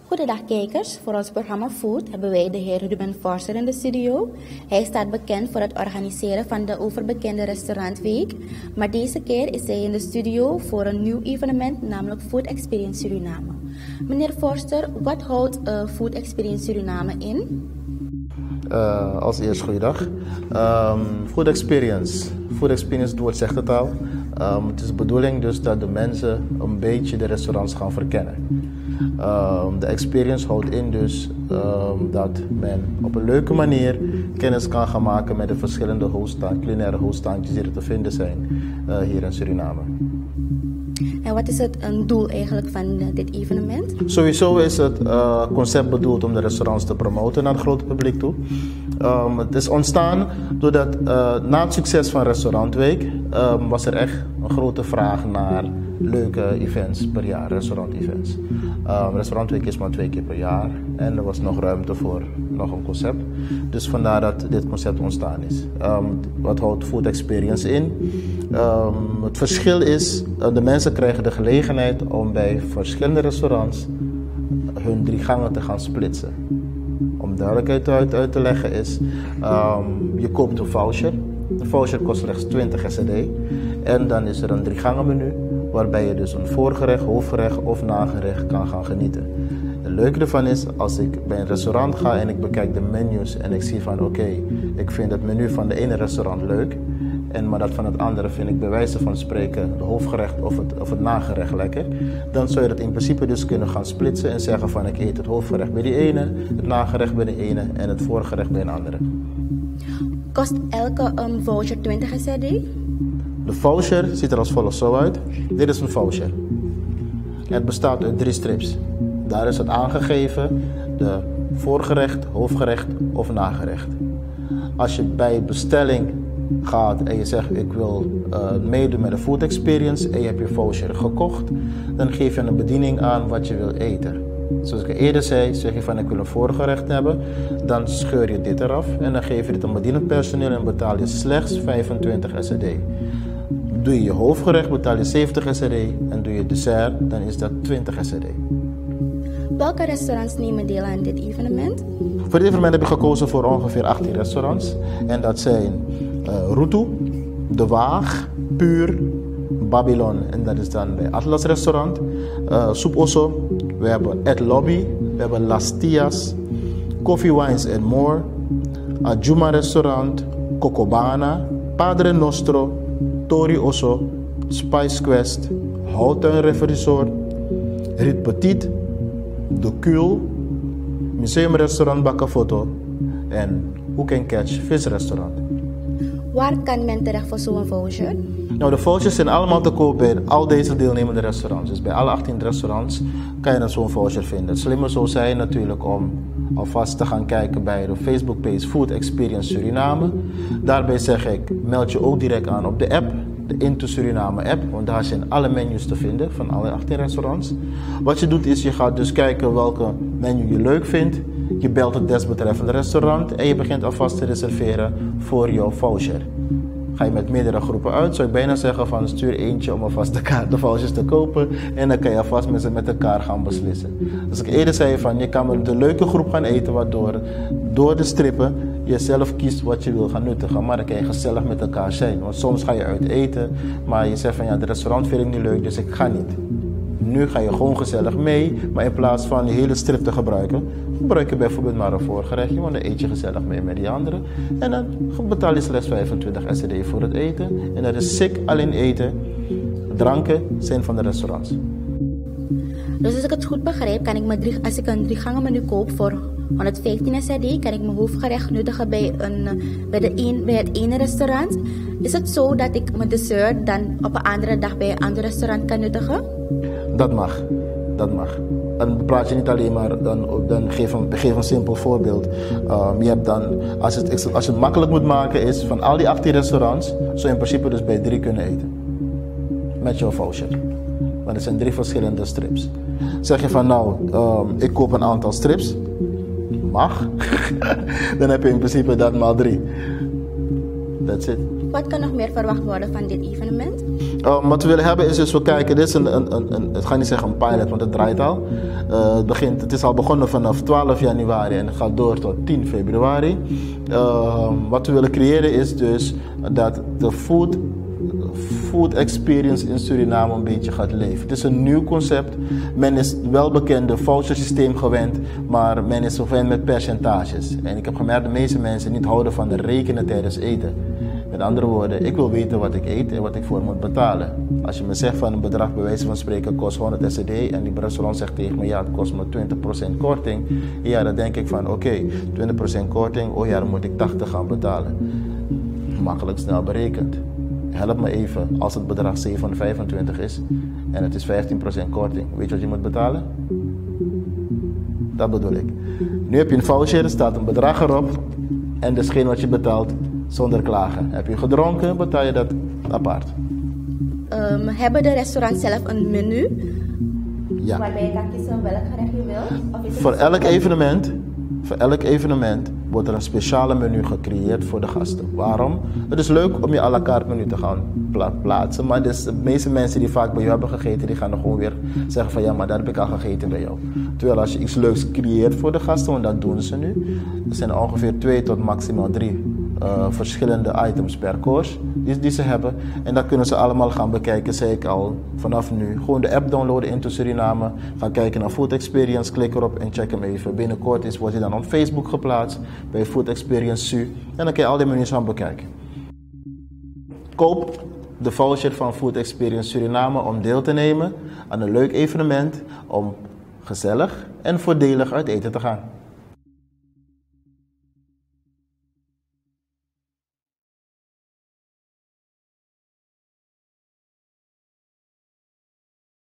Goedendag kijkers, voor ons programma Food hebben wij de heer Ruben Forster in de studio. Hij staat bekend voor het organiseren van de overbekende restaurantweek. Maar deze keer is hij in de studio voor een nieuw evenement, namelijk Food Experience Suriname. Meneer Forster, wat houdt Food Experience Suriname in? Als eerst goeiedag. Food Experience, het woord zegt het al. Het is de bedoeling dus dat de mensen een beetje de restaurants gaan verkennen. De experience houdt in dus dat men op een leuke manier kennis kan gaan maken met de verschillende culinaire hoofdstandjes die er te vinden zijn hier in Suriname. En wat is het een doel eigenlijk van dit evenement? Sowieso is het concept bedoeld om de restaurants te promoten naar het grote publiek toe. Het is ontstaan doordat na het succes van Restaurantweek was er echt een grote vraag naar leuke events per jaar, restaurant-events. Restaurantweek is maar 2 keer per jaar en er was nog ruimte voor nog een concept. Dus vandaar dat dit concept ontstaan is. Wat houdt Food Experience in? Het verschil is, de mensen krijgen de gelegenheid om bij verschillende restaurants hun 3 gangen te gaan splitsen. Om duidelijkheid uit te leggen is, je koopt een voucher. De voucher kost slechts 20 SED. En dan is er een 3 gangen menu, waarbij je dus een voorgerecht, hoofdgerecht of nagerecht kan gaan genieten. Het leuke ervan is, als ik bij een restaurant ga en ik bekijk de menus en ik zie van oké, ik vind het menu van de ene restaurant leuk, maar dat van het andere vind ik bij wijze van spreken het hoofdgerecht of het nagerecht lekker, dan zou je dat in principe dus kunnen gaan splitsen en zeggen van ik eet het hoofdgerecht bij die ene, het nagerecht bij de ene en het voorgerecht bij een andere. Kost elke voucher 20 SED? De voucher ziet er als volgt zo uit. Dit is een voucher. Het bestaat uit 3 strips. Daar is het aangegeven, de voorgerecht, hoofdgerecht of nagerecht. Als je bij bestelling gaat en je zegt ik wil meedoen met de Food Experience en je hebt je voucher gekocht, dan geef je een bediening aan wat je wil eten. Zoals ik eerder zei, zeg je van ik wil een voorgerecht hebben, dan scheur je dit eraf en dan geef je dit aan bedienend personeel en betaal je slechts 25 SED. Doe je je hoofdgerecht, betaal je 70 SED en doe je dessert, dan is dat 20 SED. Welke restaurants nemen deel aan dit evenement? Voor dit evenement heb ik gekozen voor ongeveer 18 restaurants. En dat zijn Rutu, De Waag, Puur, Babylon en dat is dan bij Atlas Restaurant. Soep Osso, we hebben Ed Lobby, we hebben Las Tias, Coffee Wines and More, Ajuma Restaurant, Cocobana, Padre Nostro, Tori Osso, Spice Quest, Houten River Resort, Rit Petit, De Kuul, Museumrestaurant Bakkafoto en Hoek & Catch Visrestaurant. Waar kan men terecht voor zo'n voucher? Nou, de vouchers zijn allemaal te koop bij al deze deelnemende restaurants. Dus bij alle 18 restaurants kan je zo'n voucher vinden. Het slimme zou zijn natuurlijk om alvast te gaan kijken bij de Facebookpage Food Experience Suriname. Daarbij zeg ik, meld je ook direct aan op de app, de Into Suriname app, want daar zijn alle menus te vinden van alle 18 restaurants. Wat je doet is, je gaat dus kijken welke menu je leuk vindt. Je belt het desbetreffende restaurant en je begint alvast te reserveren voor jouw voucher. Ga je met meerdere groepen uit, zou ik bijna zeggen van stuur eentje om alvast de vouchers te kopen en dan kan je alvast met elkaar gaan beslissen. Dus ik eerder zei van je kan met de leuke groep gaan eten, waardoor door de strippen je zelf kiest wat je wil gaan nuttigen, maar dan kan je gezellig met elkaar zijn. Want soms ga je uit eten, maar je zegt van ja, de restaurant vind ik niet leuk, dus ik ga niet. Nu ga je gewoon gezellig mee, maar in plaats van die hele strip te gebruiken, gebruik je bijvoorbeeld maar een voorgerechtje, want dan eet je gezellig mee met die anderen. En dan betaal je slechts 25 SED voor het eten. En dat is sick alleen eten. Dranken zijn van de restaurants. Dus als ik het goed begrijp, kan ik als ik een 3 gangen menu koop voor 115 SED, kan ik mijn hoofdgerecht nuttigen bij het ene restaurant. Is het zo dat ik mijn dessert dan op een andere dag bij een ander restaurant kan nuttigen? Dat mag. Dan praat je niet alleen maar, dan geef een simpel voorbeeld. Je hebt dan, als je het makkelijk moet maken is, van al die 18 restaurants, zou je in principe dus bij 3 kunnen eten. Met jouw voucher. Want er zijn 3 verschillende strips. Zeg je van nou, ik koop een aantal strips. Mag. Dan heb je in principe dat maal 3. That's it. Wat kan nog meer verwacht worden van dit evenement? Wat we willen hebben is dus, we kijken, dit is ik ga niet zeggen een pilot, want het draait al. Het is al begonnen vanaf 12 januari en het gaat door tot 10 februari. Wat we willen creëren is dus dat de food experience in Suriname een beetje gaat leven. Het is een nieuw concept. Men is wel bekende voucher systeem gewend, maar men is gewend met percentages. En ik heb gemerkt dat de meeste mensen niet houden van de rekenen tijdens eten. Met andere woorden, ik wil weten wat ik eet en wat ik voor moet betalen. Als je me zegt van een bedrag bij wijze van spreken kost 100 SED en die restaurant zegt tegen me ja, het kost me 20% korting. Ja, dan denk ik van oké, 20% korting, oh ja, dan moet ik 80 gaan betalen. Makkelijk snel berekend. Help me even, als het bedrag 725 is en het is 15% korting, weet je wat je moet betalen? Dat bedoel ik. Nu heb je een voucher, er staat een bedrag erop en dat is geen wat je betaalt zonder klagen. Heb je gedronken, betaal je dat apart. Hebben de restaurants zelf een menu? Ja. Waarbij je kan kiezen welk gerecht je wilt? Of is Voor elk evenement wordt er een speciale menu gecreëerd voor de gasten. Waarom? Het is leuk om je à la carte menu te gaan plaatsen, maar dus de meeste mensen die vaak bij jou hebben gegeten, die gaan dan gewoon weer zeggen van ja, maar dat heb ik al gegeten bij jou. Terwijl als je iets leuks creëert voor de gasten, want dat doen ze nu, er zijn ongeveer 2 tot maximaal 3 verschillende items per course die ze hebben. En dat kunnen ze allemaal gaan bekijken, zei ik al, vanaf nu. Gewoon de app downloaden into Suriname, gaan kijken naar Food Experience, klik erop en check hem even. Binnenkort wordt hij dan op Facebook geplaatst, bij Food Experience Su. En dan kan je al die menus gaan bekijken. Koop de voucher van Food Experience Suriname om deel te nemen aan een leuk evenement om gezellig en voordelig uit eten te gaan.